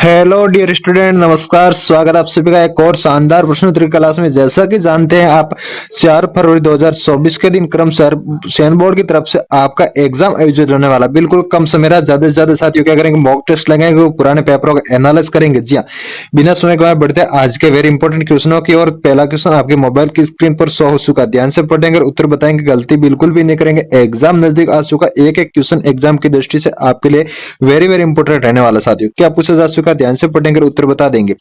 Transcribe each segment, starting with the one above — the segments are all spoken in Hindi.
हेलो डियर स्टूडेंट, नमस्कार। स्वागत है आप सभी का एक और शानदार प्रश्नोत्तरी क्लास में। जैसा कि जानते हैं आप, 4 फरवरी 2024 के दिन क्रमशः सेन बोर्ड की तरफ से आपका एग्जाम आयोजित होने वाला। बिल्कुल कम समय रहा, ज्यादा से ज्यादा साथियों क्या करेंगे, मॉक टेस्ट लगाएंगे, पुराने पेपरों का एनालिसिस करेंगे। जी हाँ, बिना समय गवाए बढ़ते हैं आज के वेरी इंपॉर्टेंट क्वेश्चनों की ओर। पहला क्वेश्चन आपके मोबाइल की स्क्रीन पर शो हो चुका, ध्यान से पढ़ेंगे, उत्तर बताएंगे, गलती बिल्कुल भी नहीं करेंगे। एग्जाम नजदीक आ चुका, एक एक क्वेश्चन एग्जाम की दृष्टि से आपके लिए वेरी वेरी इंपॉर्टेंट रहने वाला। साथियों क्या पूछा जा चुका, ध्यान से पढ़ेंगे, उत्तर बता देंगे।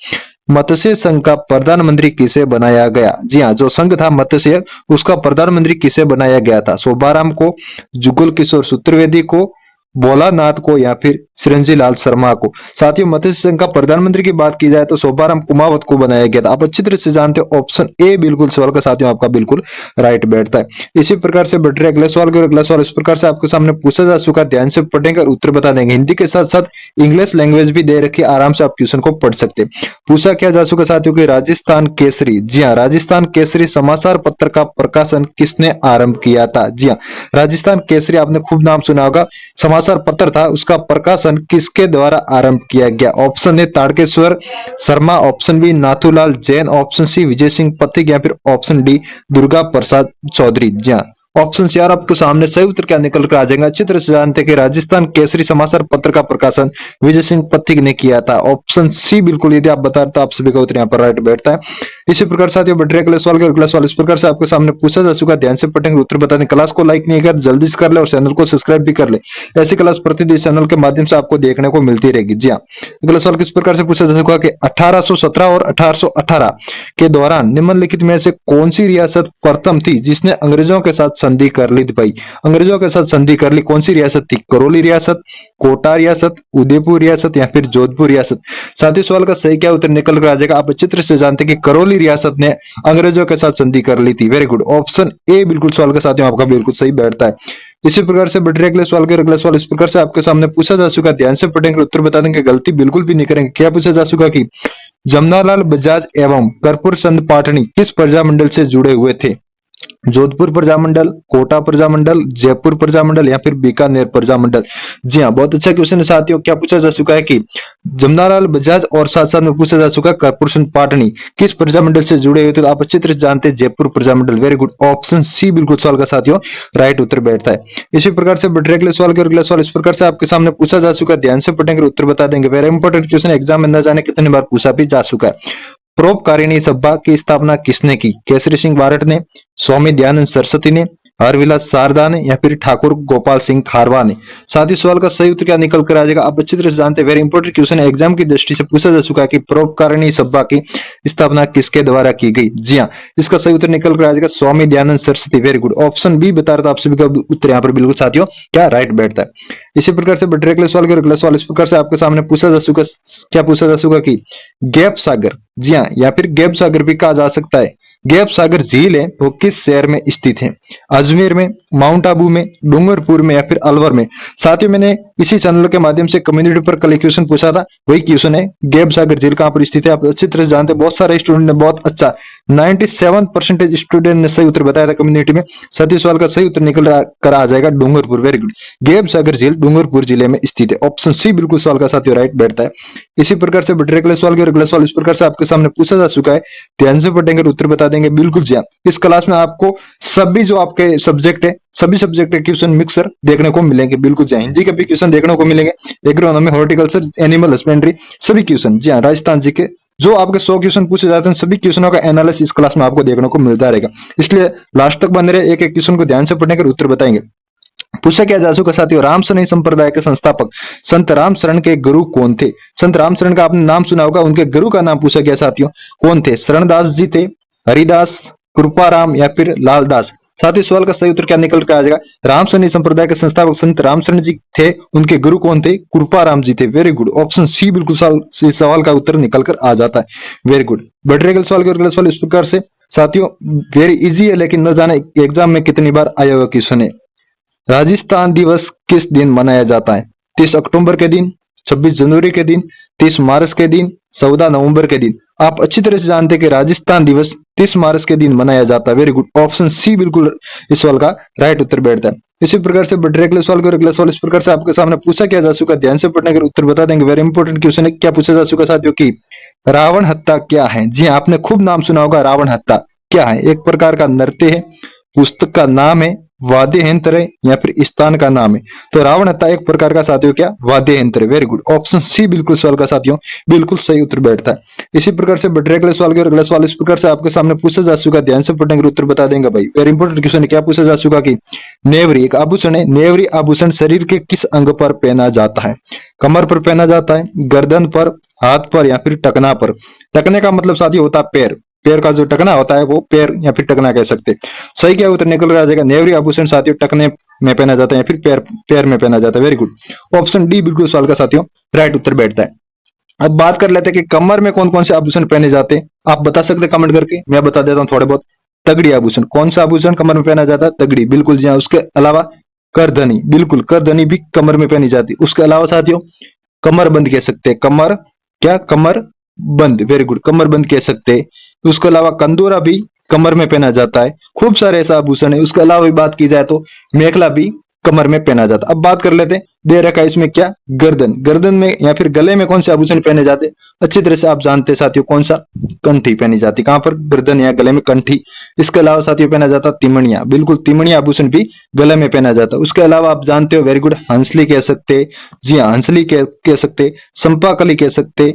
मत्स्य संघ का प्रधानमंत्री किसे बनाया गया? जी हाँ, जो संघ था मत्स्य, उसका प्रधानमंत्री किसे बनाया गया था? शोभाराम को, जुगल किशोर चतुर्वेदी को, भोलानाथ को, या फिर चिरंजी लाल शर्मा को? साथियों मत्स्य संघ का प्रधानमंत्री की बात की जाए तो शोभाराम कुमावत को बनाया गया था। आप अच्छी तरह से जानते हो, ऑप्शन ए बिल्कुल सवाल का साथियों आपका बिल्कुल राइट बैठता है। इसी प्रकार से बढ़ रहे अगले सवाल के, अगला सवाल इस प्रकार से आपके सामने पूछा जा चुका, ध्यान से पढ़ेंगे और उत्तर बता देंगे। हिंदी के साथ साथ इंग्लिश लैंग्वेज भी दे रखी, आराम से आप क्वेश्चन को पढ़ सकते हैं। पूछा क्या जा चुका साथियों कि राजस्थान केसरी, जी हाँ, राजस्थान केसरी समाचार पत्र का प्रकाशन किसने आरंभ किया था? जी हाँ, राजस्थान केसरी आपने खूब नाम सुना होगा, समाचार पत्र था, उसका प्रकाशन किसके द्वारा आरंभ किया गया? Option A Tarakeshwar Sharma, option B Nathulal Jain, option C Vijay Singh Pathik, या फिर ऑप्शन डी दुर्गा प्रसाद चौधरी। जी हाँ, ऑप्शन चार आपके सामने सही उत्तर क्या निकल कर आ जाएगा। अच्छी तरह से जानते हैं कि राजस्थान केसरी समाचार पत्र का प्रकाशन विजय सिंह पथिक ने किया था। ऑप्शन सी बिल्कुल, यदि आप बता रहे तो आप सभी का उत्तर यहाँ पर राइट बैठता है। इसी प्रकार साथियों बढ़ रहे अगले सवाल के, अगला सवाल इस प्रकार से आपके सामने पूछा जा चुका, ध्यान से पढ़ेंगे, उत्तर बता दें। क्लास को लाइक नहीं किया तो जल्दी से कर ले और चैनल को सब्सक्राइब भी कर ले। ऐसी क्लास प्रतिदिन चैनल के माध्यम से आपको देखने को मिलती रहेगी। जी हाँ, अगला सवाल किस प्रकार से पूछा जा चुका कि 1817 और 1818 के दौरान निम्नलिखित में से कौन सी रियासत प्रथम थी जिसने अंग्रेजों के साथ संधि कर ली थी? भाई अंग्रेजों के साथ संधि कर ली, कौन सी रियासत थी? करौली रियासत, कोटा रियासत, उदयपुर रियासत, या फिर जोधपुर रियासत? साथ ही सवाल का सही क्या उत्तर निकल कर आ जाएगा। आप अच्छी तरह से जानते हैं कि करौली रियासत ने अंग्रेजों के साथ संधि कर ली थी। वेरी गुड, ऑप्शन ए बिल्कुल सवाल का साथियों आपका बिल्कुल सही बैठता है। इसी प्रकार से बढ़ रहे अगले सवाल के, अगला सवाल इस प्रकार से आपके सामने पूछा जा चुका, ध्यान से पढ़ेंगे, उत्तर बता देंगे, गलती बिल्कुल भी नहीं करेंगे। क्या पूछा जा चुका कि जमनालाल बजाज एवं कर्पूर चंद पाटनी किस प्रजामंडल से जुड़े हुए थे? जोधपुर प्रजामंडल, कोटा प्रजामंडल, जयपुर प्रजामंडल, या फिर बीकानेर प्रजामंडल? जी हाँ, बहुत अच्छा क्वेश्चन है साथियों। क्या पूछा जा चुका है कि जमनालाल बजाज और साथ साथ में पूछा जा चुका कर्पूर चंद पाटनी किस प्रजामंडल से जुड़े हुए थे? तो आप अच्छी तरह से जानते हैं Jaipur Prajamandal. Very good, option C बिल्कुल सवाल का साथियों राइट उत्तर बैठता है। इसी प्रकार से बढ़ रहे अगले सवाल के, अगला सवाल इस प्रकार से आपके सामने पूछा जा चुका, ध्यान से पढ़ेंगे, उत्तर बता देंगे। वेरी इंपॉर्टेंट क्वेश्चन, एग्जाम में न जाने कितनी बार पूछा भी जा चुका है। परोपकारिणी सभा की स्थापना किसने की? केसरी सिंह बारट ने, स्वामी दयानंद सरस्वती ने, हरविलास शारदा ने, या फिर ठाकुर गोपाल सिंह खारवा ने? साथ ही सवाल का सही उत्तर क्या निकल कर आ जाएगा। आप अच्छी तरह से जानते हैं, वेरी इंपॉर्टेंट क्वेश्चन है, एग्जाम की दृष्टि से पूछा जा चुका है कि परोपकारिणी सभा की स्थापना किसके द्वारा की गई? जी हाँ, इसका सही उत्तर निकल कर आ जाएगा Swami Dayanand Saraswati. Very good, option B बता रहा था आप सभी का उत्तर यहाँ पर बिल्कुल साथियों क्या राइट बैठता है। इसी प्रकार से बढ़ रहे अगले सवाल के, अगला सवाल इस प्रकार से आपके सामने पूछा जा चुका, क्या पूछा जा चुका कि गैप सागर, जी हाँ, या फिर गैप सागर भी कहा जा सकता है, गैप सागर झील है वो किस शहर में स्थित है? अजमेर में, माउंट आबू में, डूंगरपुर में, या फिर अलवर में? साथियों मैंने इसी चैनल के माध्यम से कम्युनिटी पर कल क्वेश्चन पूछा था, वही क्वेश्चन है, गैप सागर झील कहां पर स्थित है? आप अच्छी तरह से जानते हैं, बहुत सारे स्टूडेंट ने बहुत अच्छा 97% स्टूडेंट ने सही उत्तर बताया था कम्युनिटी में। साथ ही सवाल का सही उत्तर निकल कर आ जाएगा डूंगरपुर। वेरी गुड, गैप सागर झील डूंगरपुर जिले में स्थित है। ऑप्शन सी बिल्कुल सवाल का साथियों राइट बैठता है। इसी प्रकार से बढ़ रहे अगले सवाल के, अगला सवाल इस प्रकार से आपके सामने पूछा जा चुका है, ध्यान से पढ़ेंगे उत्तर बता देंगे। बिल्कुल जी हाँ, इस क्लास में आपको सभी जो आपके सब्जेक्ट है, सभी सब्जेक्ट के क्वेश्चन मिक्सर देखने को मिलेंगे। बिल्कुल जी हाँ, हिंदी के भी क्वेश्चन देखने को मिलेंगे, एग्रोनॉमी, हॉर्टिकल्चर, एनिमल हस्बेंड्री, सभी क्वेश्चन। जी हाँ, राजस्थान जी के जो आपके 100 क्वेश्चन पूछे जाते हैं, सभी क्वेश्चनों का एनालिसिस इस क्लास में आपको देखने को मिलता रहेगा। इसलिए लास्ट तक बने रहे, एक एक क्वेश्चन को ध्यान से पढ़ने कर उत्तर बताएंगे। पूछा क्या जा चुका साथियों, रामशरण संप्रदाय के संस्थापक संत रामशरण के गुरु कौन थे? संत रामशरण का आपने नाम सुना होगा, उनके गुरु का नाम पूछा गया साथियों, कौन थे? शरणदास जी थे, हरिदास, कृपाराम, या फिर लालदास? साथ ही सवाल का सही उत्तर क्या निकल कर आ जाएगा। रामशरणी संप्रदाय के संस्थापक संत रामशरण जी थे, उनके गुरु कौन थे? कृपाराम जी थे। वेरी गुड, ऑप्शन सी बिल्कुल सवाल का उत्तर निकल कर आ जाता है। वेरी गुड, बढ़ रहे अगले सवाल के, अगले सवाल इस प्रकार से साथियों वेरी इजी है, लेकिन न जाने एग्जाम में कितनी बार आया हुआ क्वेश्चन है। राजस्थान दिवस किस दिन मनाया जाता है? 30 अक्टूबर के दिन, 26 जनवरी के दिन, 30 मार्च के दिन, 14 नवंबर के दिन? आप अच्छी तरह से जानते हैं कि राजस्थान दिवस 30 मार्च के दिन मनाया जाता है। वेरी गुड, ऑप्शन सी बिल्कुल इस सवाल का राइट उत्तर बैठता है। इसी प्रकार से बढ़ अगले सवाल को, अगला सवाल इस प्रकार से आपके सामने पूछा क्या जा चुका, ध्यान से पढ़ने के उत्तर बता देंगे। वेरी इंपॉर्टेंट क्वेश्चन है। क्या पूछा जा चुका साथियों की रावण हत्या क्या है? जी हाँ, आपने खूब नाम सुना होगा। रावण हत्या क्या है? एक प्रकार का नृत्य है, पुस्तक का नाम है, वाद्य यंत्र है, या फिर स्थान का नाम है। तो रावण हत्या एक प्रकार का साथियों क्या वाद्य यंत्र है। वेरी गुड, ऑप्शन सी बिल्कुल सवाल का साथियों बिल्कुल सही उत्तर बैठता है। इसी प्रकार से बढ़ रहे अगले सवाल के, और अगला सवाल इस प्रकार से आपके सामने पूछा जा चुका, ध्यान से पढ़ने के उत्तर बता देंगे भाई। वेरी इंपॉर्टेंट क्वेश्चन है। क्या पूछा जा चुका कि नेवरी एक आभूषण है, नेवरी आभूषण शरीर के किस अंग पर पहना जाता है? कमर पर पहना जाता है, गर्दन पर, हाथ पर, या फिर टखना पर? टखने का मतलब साथियों होता है पैर, पैर का जो टखना होता है वो पैर या फिर टखना कह सकते हैं। सही क्या उत्तर निकल कर आ जाएगा, नेवरी आभूषण साथियों टखने में पहना जाता है या फिर पैर पैर में पहना जाता है। वेरी गुड, ऑप्शन डी बिल्कुल सवाल का साथियों राइट उत्तर बैठता है। अब बात कर लेते हैं कि कमर में कौन कौन से आभूषण पहने जाते हैं। आप बता सकते हैं कमेंट करके, मैं बता देता हूँ थोड़े बहुत। तगड़ी आभूषण, कौन सा आभूषण कमर में पहना जाता है? तगड़ी, बिल्कुल जी हाँ। उसके अलावा करधनी, बिल्कुल करधनी भी कमर में पहनी जाती है। उसके अलावा साथियों कमर बंद कह सकते हैं, कमर क्या कमर बंद, वेरी गुड, कमर बंद कह सकते हैं। उसके अलावा कंदूरा भी कमर में पहना जाता है। खूब सारे ऐसा आभूषण है। उसके अलावा भी बात की जाए तो मेखला भी कमर में पहना जाता है। अब बात कर लेते हैं, दे रखा है इसमें क्या गर्दन, गर्दन में या फिर गले में कौन से आभूषण पहने जाते हैं? अच्छी तरह से आप जानते हैं साथियों, कौन सा? कंठी पहनी जाती। कहां पर? गर्दन या गले में कंठी। इसके अलावा साथियों पहना जाता तिमणिया, बिल्कुल तिमणिया आभूषण भी गले में पहना जाता है। उसके अलावा आप जानते हो, वेरी गुड, हंसली कह सकते, जी हाँ हंसली कह सकते, संपाकली कह सकते।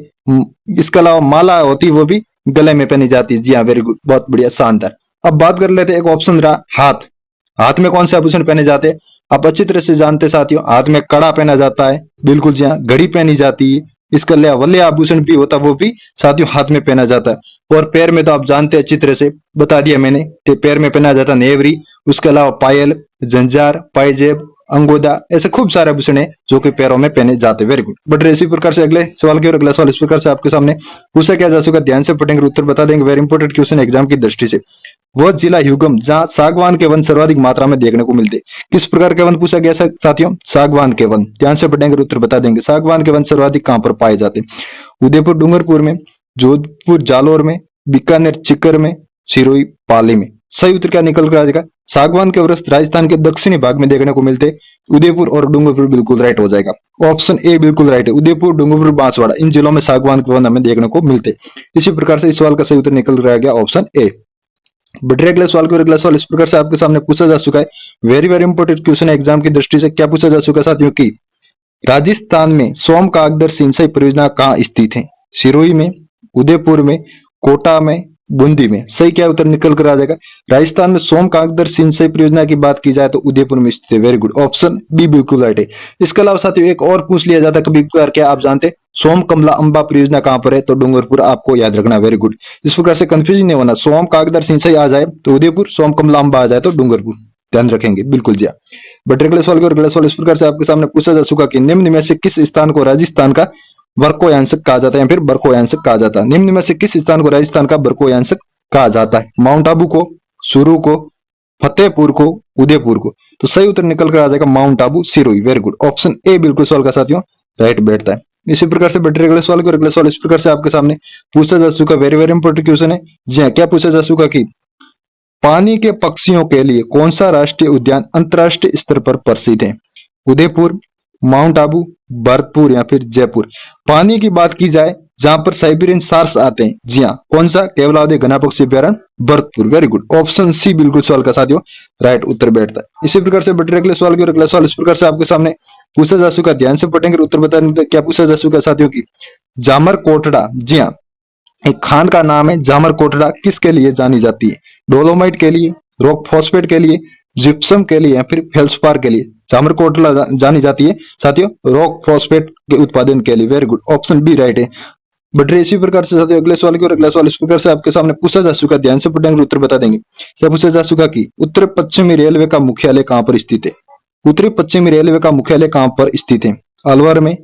इसके अलावा माला होती वो भी गले में पहनी जाती है। जी हाँ, वेरी गुड, बहुत बढ़िया, शानदार। अब बात कर लेते हैं, एक ऑप्शन रहा हाथ, हाथ में कौन से आभूषण पहने जाते हैं? आप अच्छी तरह से जानते साथियों, हाथ में कड़ा पहना जाता है, बिल्कुल जी हाँ, घड़ी पहनी जाती है। इसके अलावा वल्ले आभूषण भी होता है, वो भी साथियों हाथ में पहना जाता है। और पैर में तो आप जानते हैं, अच्छी तरह से बता दिया मैंने, पैर में पहना जाता नेवरी। उसके अलावा पायल, जंजार, पायजेब, अंगोदा, ऐसे खूब सारे आभूषण है जो कि पैरों में पहने जाते हैं। वेरी गुड, बट इसी प्रकार से अगले सवाल की, और अगला सवाल इस प्रकार से आपके सामने पूछा क्या जा चुका, ध्यान से पढ़ेंगे उत्तर बता देंगे। वेरी इंपॉर्टेंट क्वेश्चन एग्जाम की दृष्टि से। वह जिला युगम जहां सागवान के वन सर्वाधिक मात्रा में देखने को मिलते, किस प्रकार के वन पूछा गया साथियों? सागवान के वन। ध्यान से पढ़ेंगे उत्तर बता देंगे। सागवान के वन सर्वाधिक कहां पर पाए जाते? उदयपुर डूंगरपुर में, जोधपुर जालोर में, बीकानेर चिक्कर में, सिरोही पाली में। सही उत्तर क्या निकल कर आ जाएगा? सागवान के वृक्ष राजस्थान के दक्षिणी भाग में देखने को मिलते। उदयपुर और डूंगरपुर बिल्कुल राइट हो जाएगा। ऑप्शन ए बिल्कुल राइट है, उदयपुर, डूंगरपुर, बांसवाड़ा, इन जिलों में सागवान के वन हमें देखने को मिलते। इसी प्रकार से इस सवाल का सही उत्तर निकल कर आ गया ऑप्शन ए। बट अगले सवाल को, अगला सवाल इस प्रकार से आपके सामने पूछा जा चुका है। वेरी वेरी इंपॉर्टेंट क्वेश्चन है एग्जाम की दृष्टि से। क्या पूछा जा चुका है साथियों की राजस्थान में सोम कागदर सिंचाई परियोजना कहाँ स्थित है? सिरोही में, उदयपुर में, कोटा में, बूंदी में। सही क्या उत्तर निकल कर आ जाएगा? राजस्थान में सोम कागदर सिंचाई परियोजना की बात की जाए तो उदयपुर में स्थित है। वेरी गुड, ऑप्शन बी बिल्कुल राइट है। इसके अलावा साथियों एक और पूछ लिया जाता है कभी कभार, क्या आप जानते सोम कमला अंबा परियोजना कहां पर है? तो डूंगरपुर, आपको याद रखना। वेरी गुड, इस प्रकार से कंफ्यूजन नहीं होना। सोम कागदर सिंचाई आ जाए तो उदयपुर, सोम कमला अंबा आ जाए तो डूंगरपुर, ध्यान रखेंगे बिल्कुल जी। बट अगले सवाल को, अगला सवाल इस प्रकार से आपके सामने पूछा जा चुका कि निम्न में से किस स्थान को राजस्थान का बरकोयांशक कहा जाता है या फिर बरकोयांशक कहा जाता है? निम्न में से किस स्थान को राजस्थान का बरकोयांशक कहा जाता है? माउंट आबू को, सुरू को, फतेहपुर को, उदयपुर को? तो सही उत्तर निकल कर आ जाएगा mount Abu, Sirohi. Very good, option A बिल्कुल सवाल का साथियों राइट बैठता है। इसी प्रकार से बैटरी अगले सवाल को, अगले सवाल इस प्रकार से आपके सामने पूछा जा चुका। वेरी वेरी इंपॉर्टेंट क्वेश्चन है। जी हाँ, क्या पूछा जा चुका कि पानी के पक्षियों के लिए कौन सा राष्ट्रीय उद्यान अंतरराष्ट्रीय स्तर पर प्रसिद्ध है? उदयपुर, माउंट आबू, भरतपुर या फिर जयपुर? पानी की बात की जाए जहां पर साइबेरियन सार्स आते हैं, जी हाँ, कौन सा? केवलावधि घना पक्षी अभ्यारण्य, Bharatpur. Very good, option C बिल्कुल सवाल का साथियों राइट उत्तर बैठता है। इसी प्रकार से बैटरी अगले सवाल की, और अगला सवाल इस प्रकार से आपके सामने पूछा जा चुका। ध्यान से पढ़ेंगे उत्तर बताने। क्या पूछा जा चुका साथियों की जामर कोटड़ा, जी हाँ, एक खान का नाम है जामर कोटड़ा, किसके लिए जानी जाती है? डोलोमाइट के लिए, रॉक फॉस्फेट के लिए, जिप्सम के लिए या फिर फेल्सपार के लिए? जामर कोटड़ा जानी जाती है साथियों रॉक फॉस्फेट के उत्पादन के लिए। Very good, option B right है। बट इसी प्रकार से साथियों अगले सवाल की, और अगला सवाल इस प्रकार से आपके सामने पूछा जा चुका। ध्यान से पढ़ेंगे उत्तर बता देंगे। क्या पूछा जा चुका कि उत्तर पश्चिमी रेलवे का मुख्यालय कहां पर स्थित है? उत्तरी पश्चिमी रेलवे का मुख्यालय कहां पर स्थित है? अलवर में,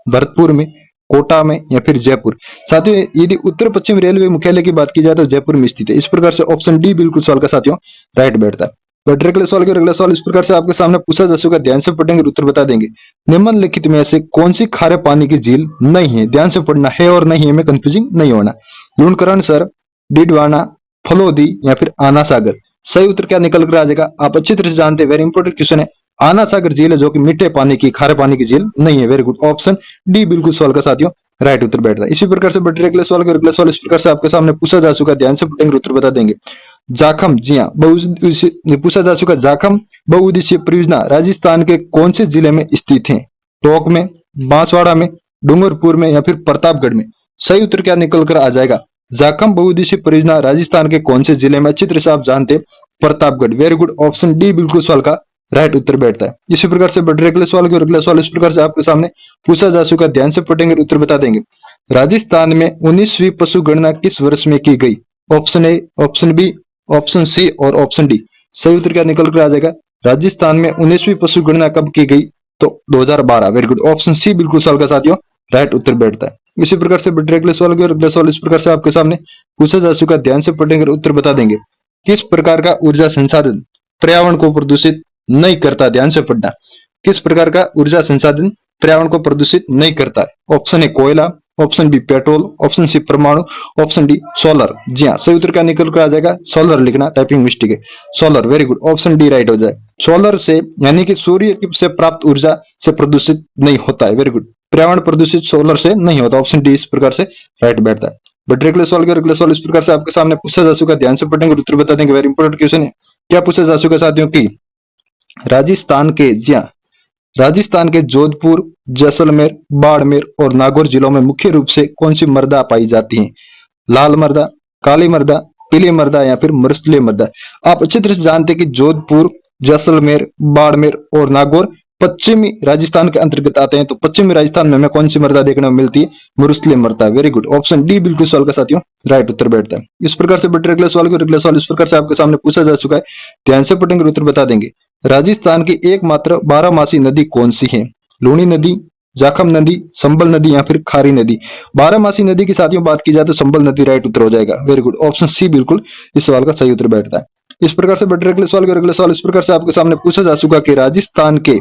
भरतपुर में, कोटा में या फिर जयपुर? साथियों यदि उत्तर पश्चिम रेलवे मुख्यालय की बात की जाए तो जयपुर में स्थित है। इस प्रकार से ऑप्शन डी बिल्कुल सवाल का साथियों राइट बैठता है। बट अगले सवाल के, अगला सवाल इस प्रकार से आपके सामने पूछा जा चुका। ध्यान से पढ़ेंगे उत्तर बता देंगे। निम्नलिखित में से कौन सी खारे पानी की झील नहीं है? ध्यान से पढ़ना है और नहीं है में कंफ्यूजिंग नहीं होना। लूणकरण सर, डीडवाना, फलोदी या फिर आना सागर। सही उत्तर क्या निकल कर आ जाएगा, आप अच्छी तरह से जानते हैं, वेरी इंपॉर्टेंट क्वेश्चन है। आना सागर झील है जो कि मीठे पानी की, खारे पानी की झील नहीं है। वेरी गुड, ऑप्शन डी बिल्कुल सवाल का साथियों राइट उत्तर बैठता है। इसी प्रकार से बढ़ते अगले सवाल के, अगले सवाल इस प्रकार से आपके सामने पूछा जा चुका, ध्यान से पढ़ेंगे उत्तर बता देंगे। जाखम, जी हाँ, पूछा जा चुका, जाखम बहुउद्देशीय परियोजना राजस्थान के कौन से जिले में स्थित है? टोंक में, बांसवाड़ा में, डूंगरपुर में या फिर प्रतापगढ़ में। सही उत्तर क्या निकल कर आ जाएगा, जाखम बहुउद्देशीय परियोजना राजस्थान के कौन से जिले में, अच्छी तरह से आप जानते हैं, Pratapgarh. Very good, option D बिल्कुल सवाल का राइट उत्तर बैठता है। इसी प्रकार से बढ़ रहे अगले सवाल के, अगले सवाल इस प्रकार से आपके सामने पूछा जा चुका, ध्यान से पढ़ेंगे उत्तर बता देंगे। राजस्थान में 19वीं पशु गणना किस वर्ष में की गई? Option A, option B, option C और ऑप्शन डी। सही उत्तर क्या निकल कर आ जाएगा, राजस्थान में 19वीं पशु गणना कब की गई? तो 2012। वेरी गुड, ऑप्शन सी बिल्कुल सवाल का साथियों राइट उत्तर बैठता है। इसी प्रकार से बढ़ रहे अगले सवाल के, अगले सवाल इस प्रकार से आपके सामने पूछा जा चुका, ध्यान से पढ़ेंगे उत्तर बता देंगे। किस प्रकार का ऊर्जा संसाधन पर्यावरण को प्रदूषित नहीं करता? ध्यान से पढ़ना, किस प्रकार का ऊर्जा संसाधन पर्यावरण को प्रदूषित नहीं करता है? ऑप्शन ए कोयला, ऑप्शन बी पेट्रोल, ऑप्शन सी परमाणु, ऑप्शन डी सोलर। जी हाँ, सही उत्तर क्या निकल कर आ जाएगा, सोलर लिखना, टाइपिंग मिस्टेक है, solar. Very good, option D right हो जाए। सोलर से यानी कि सूर्य से प्राप्त ऊर्जा से प्रदूषित नहीं होता है। वेरी गुड, पर्यावरण प्रदूषित सोलर से नहीं होता, ऑप्शन डी इस प्रकार से राइट बैठता है। बट अगले सवाल के, अगले सवाल इस प्रकार से आपके सामने पूछा जा चुका, ध्यान से पढ़ेंगे उत्तर बता देंगे। वेरी इंपॉर्टेंट क्वेश्चन है। क्या पूछा जा चुका साथियों की राजस्थान के, जी हाँ, राजस्थान के जोधपुर, जैसलमेर, बाड़मेर और नागौर जिलों में मुख्य रूप से कौन सी मृदा पाई जाती है? लाल मृदा, काली मृदा, पीली मृदा या फिर मरुस्थलीय मृदा। आप अच्छी तरह से जानते हैं कि जोधपुर, जैसलमेर, बाड़मेर और नागौर पश्चिमी राजस्थान के अंतर्गत आते हैं। तो पश्चिमी राजस्थान में हमें कौन सी मृदा देखने को मिलती है? मरुस्थलीय मृदा। वेरी गुड, ऑप्शन डी बिल्कुल सवाल का साथियों राइट उत्तर बैठता है। इस प्रकार से बढ़ते अगले सवाल को, अगले सवाल इस प्रकार से आपके सामने पूछा जा चुका है, ध्यान से पढ़ेंगे उत्तर बता देंगे। राजस्थान की एकमात्र बारहमासी नदी कौन सी है? लूणी नदी, जाखम नदी, संबल नदी या फिर खारी नदी। बारहमासी नदी की साथियों बात की जाए तो संबल नदी राइट उत्तर हो जाएगा। वेरी गुड, ऑप्शन सी बिल्कुल इस सवाल का सही उत्तर बैठता है। इस प्रकार से बढ़ते अगले सवाल, अगले सवाल इस प्रकार से आपके सामने पूछा जा चुका कि राजस्थान के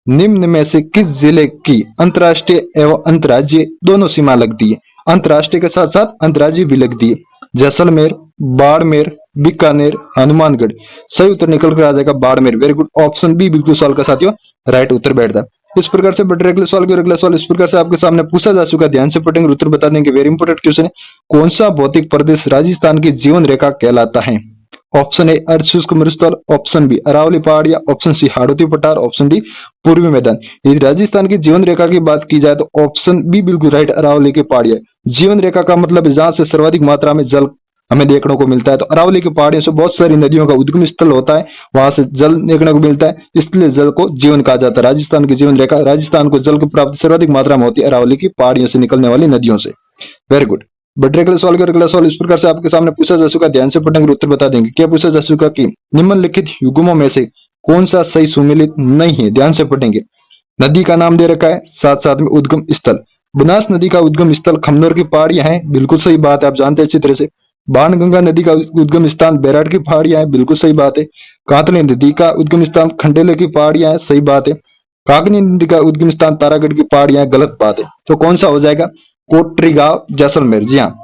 निम्न में से किस जिले की अंतर्राष्ट्रीय एवं अंतर्राज्यीय दोनों सीमा लगती है? अंतर्राष्ट्रीय के साथ साथ अंतर्राज्यीय भी लगती है। जैसलमेर, बाड़मेर, बीकानेर, हनुमानगढ़। सही उत्तर निकल कर आ जाएगा Barmer. Very good, option B बिल्कुल सवाल का साथियों राइट उत्तर बैठता है। इस प्रकार से बढ़ते अगले सवाल के, अगले सवाल इस प्रकार से आपके सामने पूछा जा चुका, ध्यान से पढ़ेंगे उत्तर बता देंगे। वेरी इंपॉर्टेंट क्वेश्चन है। कौन सा भौतिक प्रदेश राजस्थान की जीवन रेखा कहलाता है? ऑप्शन ए अर्ध शुष्क मरुस्थल, ऑप्शन बी अरावली पहाड़ियां, ऑप्शन सी हाड़ौती पठार, ऑप्शन डी पूर्वी मैदान। यदि राजस्थान की जीवन रेखा की बात की जाए तो ऑप्शन बी बिल्कुल राइट, अरावली की पहाड़ियां। जीवन रेखा का मतलब जहां से सर्वाधिक मात्रा में जल हमें देखने को मिलता है। तो अरावली की पहाड़ियों से बहुत सारी नदियों का उद्गम स्थल होता है, वहां से जल देखने को मिलता है, इसलिए जल को जीवन कहा जाता है। राजस्थान की जीवन रेखा, राजस्थान को जल की प्राप्ति सर्वाधिक मात्रा में होती है अरावली की पहाड़ियों से निकलने वाली नदियों से। वेरी गुड, बढ़ते अगले सवाल का, अगला सवाल इस प्रकार से आपके सामने पूछा जा चुका, ध्यान से पढ़ेंगे उत्तर बता देंगे। क्या पूछा जा चुका कि निम्नलिखित युग्मों में से कौन सा सही सुमेलित नहीं है? ध्यान से पढ़ेंगे। नदी का नाम दे रखा है, साथ साथ में उद्गम स्थल। बनास नदी का उद्गम स्थल खमनोर की पहाड़ियां हैं, बिल्कुल सही बात है, आप जानते हैं अच्छी तरह से। बाणगंगा नदी का उद्गम स्थान बैराट की पहाड़ियां हैं, बिल्कुल सही बात है। कातली नदी का उद्गम स्थान खंडेले की पहाड़ियां हैं, सही बात है। काकनी नदी का उद्गम स्थान तारागढ़ की पहाड़ियां, गलत बात है। तो कौन सा हो जाएगा? कोटरी गांव, जैसलमेर। जी हाँ,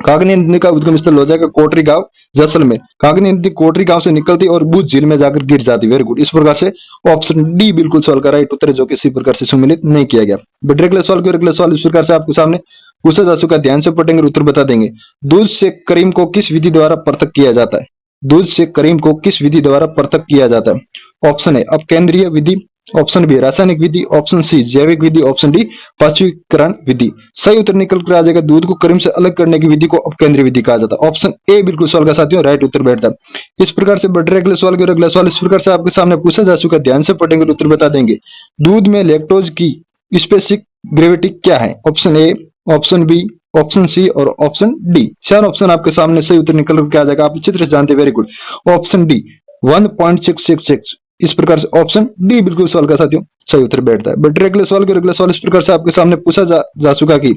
काकनी नदी का उद्गम स्थल हो जाएगा कोटरी गांव, जैसलमेर। काकनी नदी कोटरी गांव से निकलती और बूझ झील में जाकर गिर जाती। वेरी गुड, इस प्रकार से ऑप्शन डी बिल्कुल सवाल का राइट उत्तर है, जो किसी प्रकार से सम्मिलित नहीं किया गया। बट अगले सवाल के, अगले सवाल इस प्रकार से आपके सामने पूछा जा चुका, ध्यान से पढ़ेंगे उत्तर बता देंगे। दूध से क्रीम को किस विधि द्वारा पृथक किया जाता है? दूध से क्रीम को किस विधि द्वारा पृथक किया जाता है? ऑप्शन ए अपकेंद्रीय विधि, ऑप्शन बी रासायनिक विधि, ऑप्शन सी जैविक विधि, ऑप्शन डी पाचवीकरण विधि। सही उत्तर निकल कर आ जाएगा, दूध को क्रीम से अलग करने की विधि को अपकेंद्रीय विधि कहा जाता है। ऑप्शन ए बिल्कुल सवाल का साथियों राइट उत्तर बैठता है। इस प्रकार से बढ़ रहे अगले सवाल के, अगला सवाल इस प्रकार से आपके सामने पूछा जा चुका, ध्यान से पढ़ेंगे उत्तर बता देंगे। दूध में लैक्टोज की स्पेसिफिक ग्रेविटी क्या है? Option A, option B, option C और ऑप्शन डी। चार ऑप्शन आपके सामने सही उत्तर निकल कर आ जाएगा, आप अच्छी तरह से जानते हैं। Very good, option D 1.666। इस प्रकार से ऑप्शन डी बिल्कुल सवाल का साथियों सही उत्तर बैठता है। बट अगले सवाल के, अगले सवाल इस प्रकार से आपके सामने पूछा जा चुका कि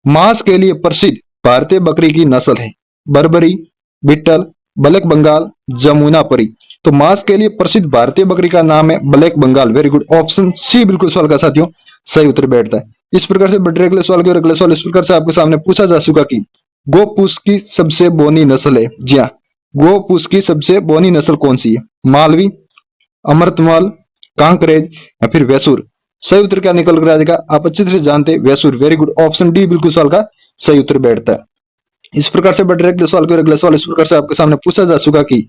मांस के लिए प्रसिद्ध भारतीय बकरी की नस्ल है? बर्बरी, बिट्टल, ब्लैक बंगाल, जमुनापरी। तो मांस के लिए प्रसिद्ध भारतीय बकरी का नाम है black Bengal. Very good, option C बिल्कुल सवाल का साथियों सही उत्तर बैठता है। इस प्रकार से बढ़ते अगले सवाल के, अगले सवाल इस प्रकार से आपके सामने पूछा जा चुका कि गोपूस की सबसे बोनी नस्ल है? जी हाँ, गोपूस की सबसे बौनी नस्ल कौन सी है? मालवी, अमृतमाल, कांकरेज या फिर वैसूर। सही उत्तर क्या निकल कर आ जाएगा? आप अच्छी तरह से जानते हैं वैसूर। वेरी गुड, ऑप्शन डी बिल्कुल सवाल का सही उत्तर बैठता है। इस प्रकार से बढ़ रहे अगले सवाल को, अगले सवाल इस प्रकार से आपके सामने पूछा जा चुका कि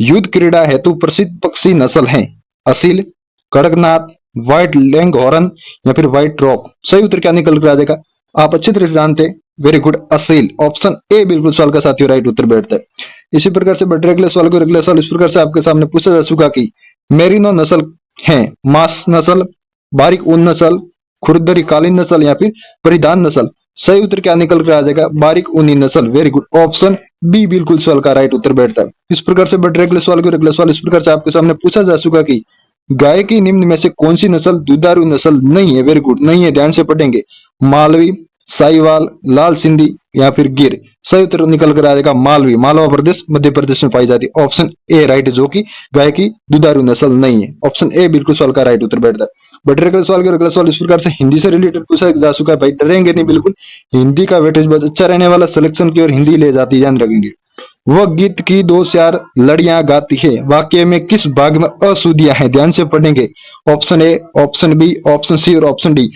युद्ध क्रीड़ा हेतु प्रसिद्ध पक्षी नस्ल है? असील, कड़कनाथ, व्हाइट लैंगहॉर्न या फिर व्हाइट रॉक। सही उत्तर क्या निकल कर आ जाएगा? आप अच्छी तरह से जानते हैं, very good, Aseel. Option A बिल्कुल सवाल का साथियों राइट उत्तर बैठता है। इसी प्रकार से बढ़ रहे अगले सवाल को, अगले सवाल इस प्रकार से आपके सामने पूछा जा चुका कि मेरिनो नस्ल है? मांस नस्ल, बारीक ऊन नस्ल, खुरदरी कालीन नस्ल या फिर परिधान नस्ल। सही उत्तर क्या निकल कर आ जाएगा? बारीक ऊनी नस्ल। वेरी गुड, ऑप्शन बी बिल्कुल सवाल का राइट उत्तर बैठता है। इस प्रकार से बढ़ रहे अगले सवाल को, अगले सवाल इस प्रकार से आपके सामने पूछा जा चुका कि गाय की निम्न में से कौन सी नस्ल दुधारू नस्ल नहीं है? वेरी गुड, नहीं है, ध्यान से पढ़ेंगे। मालवी, साहिवाल, लाल सिंधी या फिर गिर। सही उत्तर निकल कर आ जाएगा मालवी, मालवा प्रदेश मध्य प्रदेश में पाई जाती है। ऑप्शन ए राइट, जो कि गाय की दुधारू नस्ल नहीं है। ऑप्शन ए बिल्कुल सवाल का राइट उत्तर बैठता है। बट अगले सवाल के, अगला सवाल इस प्रकार से हिंदी से रिलेटेड पूछा जा चुका है। भाई डरेंगे नहीं, बिल्कुल हिंदी का वेटेज बहुत अच्छा रहने वाला, सिलेक्शन की और हिंदी ले जाती है, ध्यान रखेंगे। वह गीत की दो चार लड़ियां गाती है, वाक्य में किस भाग में अशुद्धियां हैं? ध्यान से पढ़ेंगे। Option A, option B, option C और ऑप्शन डी।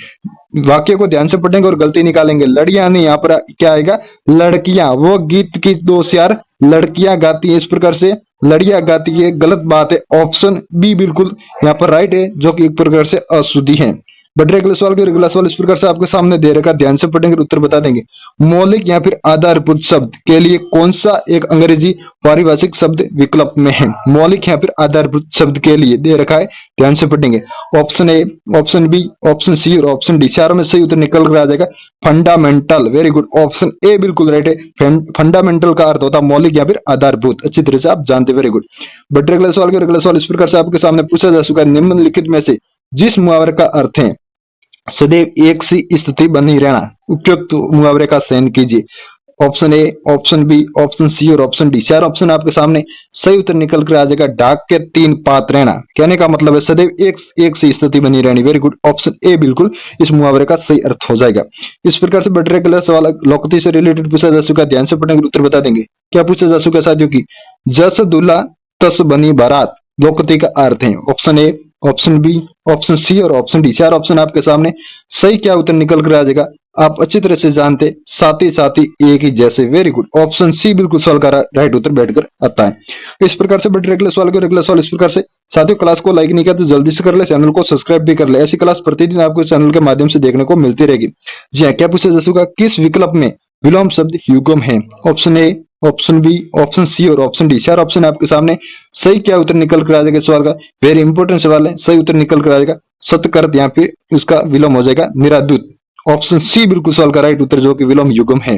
वाक्य को ध्यान से पढ़ेंगे और गलती निकालेंगे। लड़ियां नहीं, यहाँ पर क्या आएगा? लड़कियां। वो गीत की दो चार लड़कियां गाती है, इस प्रकार से लड़ियां गाती है, गलत बात है। ऑप्शन बी बिल्कुल यहाँ पर राइट है, जो कि एक प्रकार से अशुद्धि है। बट अगले सवाल के, अगला सवाल इस प्रकार से आपके सामने दे रखा, ध्यान से पढ़ेंगे उत्तर बता देंगे। मौलिक या फिर आधारभूत शब्द के लिए कौन सा एक अंग्रेजी पारिभाषिक शब्द विकल्प में है? मौलिक या फिर आधारभूत शब्द के लिए दे रखा है, ध्यान से पढ़ेंगे। Option A, option B, option C और ऑप्शन डी। चारों में सही उत्तर निकल कर आ जाएगा fundamental. Very good, option A बिल्कुल राइट है। फंडामेंटल का अर्थ होता है मौलिक या फिर आधारभूत, अच्छी तरह से आप जानते। Very good. बट अगले सवाल के, अगला सवाल इस प्रकार से आपके सामने पूछा जा चुका है। निम्नलिखित में से जिस मुहावरे का अर्थ है सदैव एक सी स्थिति बनी रहना, उपयुक्त मुहावरे का चयन कीजिए। Option A, option B, option C और ऑप्शन डी। चार ऑप्शन आपके सामने, सही उत्तर निकल कर आ जाएगा ढाक के तीन पात रहना। कहने का मतलब है सदैव एक सी स्थिति बनी रहनी। वेरी गुड, ऑप्शन ए बिल्कुल इस मुहावरे का सही अर्थ हो जाएगा। इस प्रकार से बढ़ रहे सवाल लोकती से रिलेटेड पूछा जा चुका है, ध्यान से पढ़ेंगे उत्तर बता देंगे। क्या पूछा जा चुका है साथियों की? जस दूल्हा तस बनी बारात लोकती का अर्थ है? Option A, option B, option C और ऑप्शन डी। चार ऑप्शन आपके सामने, सही क्या उत्तर निकल कर आ जाएगा? आप अच्छी तरह से जानते, साथी साथी एक ही जैसे। वेरी गुड, ऑप्शन सी बिल्कुल सवाल का राइट उत्तर बैठकर आता है। इस प्रकार से बढ़ अगले सवाल को, अगला सवाल इस प्रकार से। साथियों क्लास को लाइक नहीं किया तो जल्दी से कर ले, चैनल को सब्सक्राइब भी कर ले। ऐसी क्लास प्रतिदिन आपको चैनल के माध्यम से देखने को मिलती रहेगी। जी हाँ, क्या पूछा जा चुका? किस विकल्प में विलोम शब्द युग्म है? Option A, option B, option C और ऑप्शन डी। चार ऑप्शन आपके सामने, सही क्या उत्तर निकल कर आ जाएगा सवाल का? वेरी इंपॉर्टेंट सवाल है। सही उत्तर निकल कर आ जाएगा सतकर्त, यहाँ पे उसका विलोम हो जाएगा निरादूत। ऑप्शन सी बिल्कुल सवाल का राइट उत्तर, जो कि विलोम युग्म है।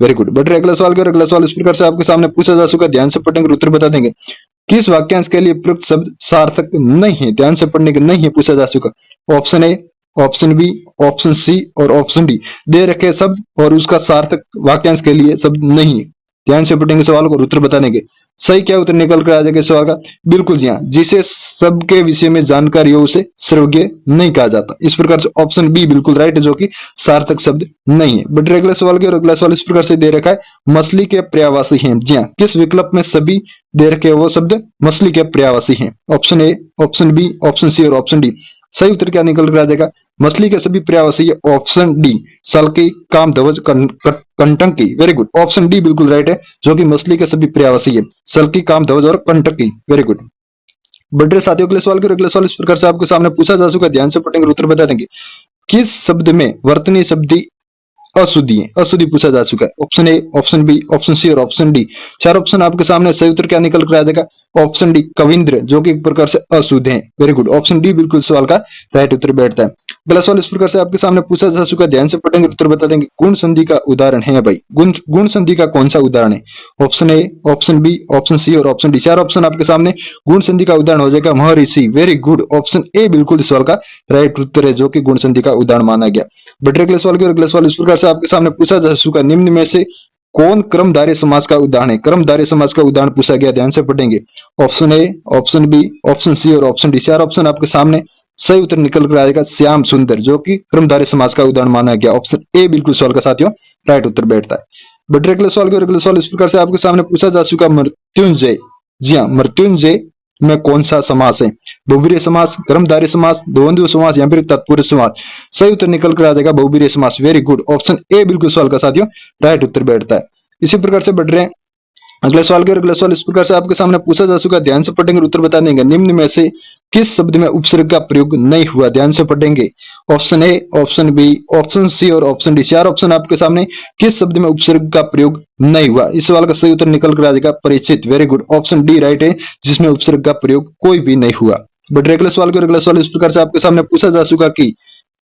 Very good. बट अगला सवाल का, अगला सवाल इस प्रकार से आपके सामने पूछा जा चुका, ध्यान से पढ़ेंगे उत्तर बता देंगे। किस वाक्यांश के लिए प्रयुक्त शब्द सार्थक नहीं है? ध्यान से पढ़ने के, नहीं है पूछा जा चुका। Option A, option B, option C और ऑप्शन डी। दे रखे शब्द और उसका सार्थक वाक्यांश के लिए शब्द नहीं है। ध्यान से पढ़ेंगे सवाल को और उत्तर बता देंगे। सही क्या उत्तर निकल कर आ जाएगा सवाल का? बिल्कुल जी हाँ, जिसे सबके विषय में जानकारी हो उसे सर्वज्ञ नहीं कहा जाता। इस प्रकार से ऑप्शन बी बिल्कुल राइट है, जो कि सार्थक शब्द नहीं है। बट अगले सवाल के, और अगला सवाल इस प्रकार से दे रखा है, मछली के पर्यायवाची हैं। जी हाँ, किस विकल्प में सभी दे रखे वो शब्द मछली के पर्यायवाची हैं? Option A, option B, option C और ऑप्शन डी। सही उत्तर क्या निकल कर आ जाएगा? मछली के सभी पर्यायवाची है। ऑप्शन डी, सल्की, कामध्वज, कंटंकी। वेरी गुड, ऑप्शन डी बिल्कुल राइट है, जो कि मछली के सभी पर्यायवाची है। सल्की, कामध्वज और कंटकी। Very good. बड़े साथियों अगले सवाल के, अगले सवाल इस प्रकार से आपके सामने पूछा जा चुका है, ध्यान से पढ़ेंगे उत्तर बता देंगे। किस शब्द में वर्तनी शब्दी अशुद्धि है? अशुद्धि पूछा जा चुका है। Option A, option B, option C और ऑप्शन डी। चार ऑप्शन आपके सामने, सही उत्तर क्या निकल कर आ जाएगा? ऑप्शन डी, कविंद्र, जो कि एक प्रकार से अशुद्ध है। वेरी गुड, ऑप्शन डी बिल्कुल सवाल का राइट उत्तर बैठता है। अगला सवाल इस प्रकार से आपके सामने पूछा जा चुका है, ध्यान से पढ़ेंगे उत्तर बता देंगे। गुण संधि का उदाहरण है भाई, गुण संधि का कौन सा उदाहरण है? Option A, option B, option C और ऑप्शन डी। चार ऑप्शन आपके सामने, गुण संधि का उदाहरण हो जाएगा महर्षि। वेरी गुड, ऑप्शन ए बिल्कुल इस सवाल का राइट उत्तर है, जो कि गुण संधि का उदाहरण माना गया। बट अगले सवाल के, अगले सवाल इस प्रकार से आपके सामने पूछा जा चुका, निम्न में से कौन क्रमधारय समाज का उदाहरण है? क्रमधारय समाज का उदाहरण पूछा गया, ध्यान से पढ़ेंगे। Option A, option B, option C और ऑप्शन डी। चार ऑप्शन आपके सामने, सही उत्तर निकल कर आएगा श्याम सुंदर, जो कि क्रमधारय समाज का उदाहरण माना गया। ऑप्शन ए बिल्कुल सवाल का साथियों राइट उत्तर बैठता है। बट अगले सवाल के, अगले सवाल इस प्रकार से आपके सामने पूछा जा चुका, मृत्युंजय। जी हाँ, मृत्युंजय में कौन सा समास है? बहुब्रीहि समास, कर्मधारय समास, द्वंद्व समास या फिर तत्पुरुष समास? सही उत्तर निकल कर आ जाएगा बहुब्रीहि समास। वेरी गुड, ऑप्शन ए बिल्कुल सवाल का साथियों राइट उत्तर बैठता है। इसी प्रकार से बढ़ रहे हैं अगले सवाल के। अगला सवाल इस प्रकार से आपके सामने पूछा जा चुका, ध्यान से पढ़ेंगे उत्तर बता देंगे। निम्न में से किस शब्द में उपसर्ग का प्रयोग नहीं हुआ? ध्यान से पढ़ेंगे। Option A, option B, option C और ऑप्शन डी। चार ऑप्शन आपके सामने, किस शब्द में उपसर्ग का प्रयोग नहीं हुआ? इस सवाल का सही उत्तर निकल कर आ जाएगा परिचित। Very good, option D right है, जिसमें उपसर्ग का प्रयोग कोई भी नहीं हुआ। बट अगले सवाल के। अगला सवाल इस प्रकार से आपके सामने पूछा जा चुका कि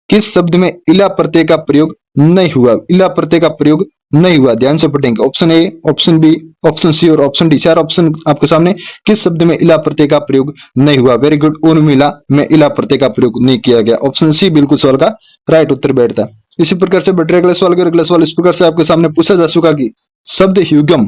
किस शब्द में इला प्रत्यय का प्रयोग नहीं हुआ? इला प्रत्यय का प्रयोग नहीं हुआ, ध्यान से पढ़ेंगे। Option A, option B, option C और ऑप्शन डी। चार ऑप्शन आपके सामने, किस शब्द में इला प्रत्यय का प्रयोग नहीं हुआ? वेरी गुड, उर्मिला में इला प्रत्यय का प्रयोग नहीं किया गया। ऑप्शन सी बिल्कुल सवाल का राइट उत्तर बैठता है। इसी प्रकार से बढ़ रहे अगले सवाल के। अगला सवाल इस प्रकार से आपके सामने पूछा जा चुका कि शब्द युगम,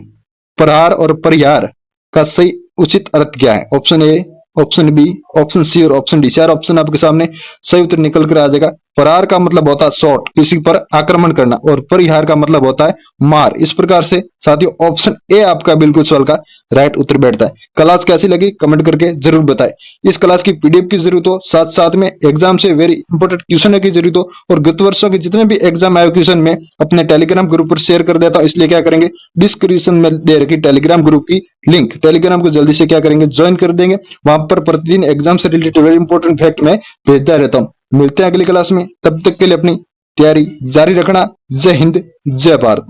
प्रहार और परिहार का सही उचित अर्थ क्या है? Option A, option B, option C और ऑप्शन डी। चार ऑप्शन आपके सामने, सही उत्तर निकल कर आ जाएगा। प्रहार का मतलब होता है शॉट, किसी पर आक्रमण करना, और परिहार का मतलब होता है मार। इस प्रकार से साथियों ऑप्शन ए आपका बिल्कुल सवाल का राइट उत्तर बैठता है। क्लास कैसी लगी कमेंट करके जरूर बताएं। इस क्लास की पीडीएफ की जरूरत हो, साथ साथ में एग्जाम से वेरी इंपॉर्टेंट क्वेश्चन की जरूरत हो, और गत वर्षों के जितने भी एग्जाम आए क्वेश्चन में अपने टेलीग्राम ग्रुप पर शेयर कर देता हूं। इसलिए क्या करेंगे, डिस्क्रिप्शन में दे रखी टेलीग्राम ग्रुप की लिंक, टेलीग्राम को जल्दी से क्या करेंगे ज्वाइन कर देंगे। वहां पर प्रतिदिन एग्जाम से रिलेटेड वेरी इंपॉर्टेंट फैक्ट में भेजता रहता हूं। मिलते हैं अगली क्लास में, तब तक के लिए अपनी तैयारी जारी रखना। जय हिंद, जय भारत।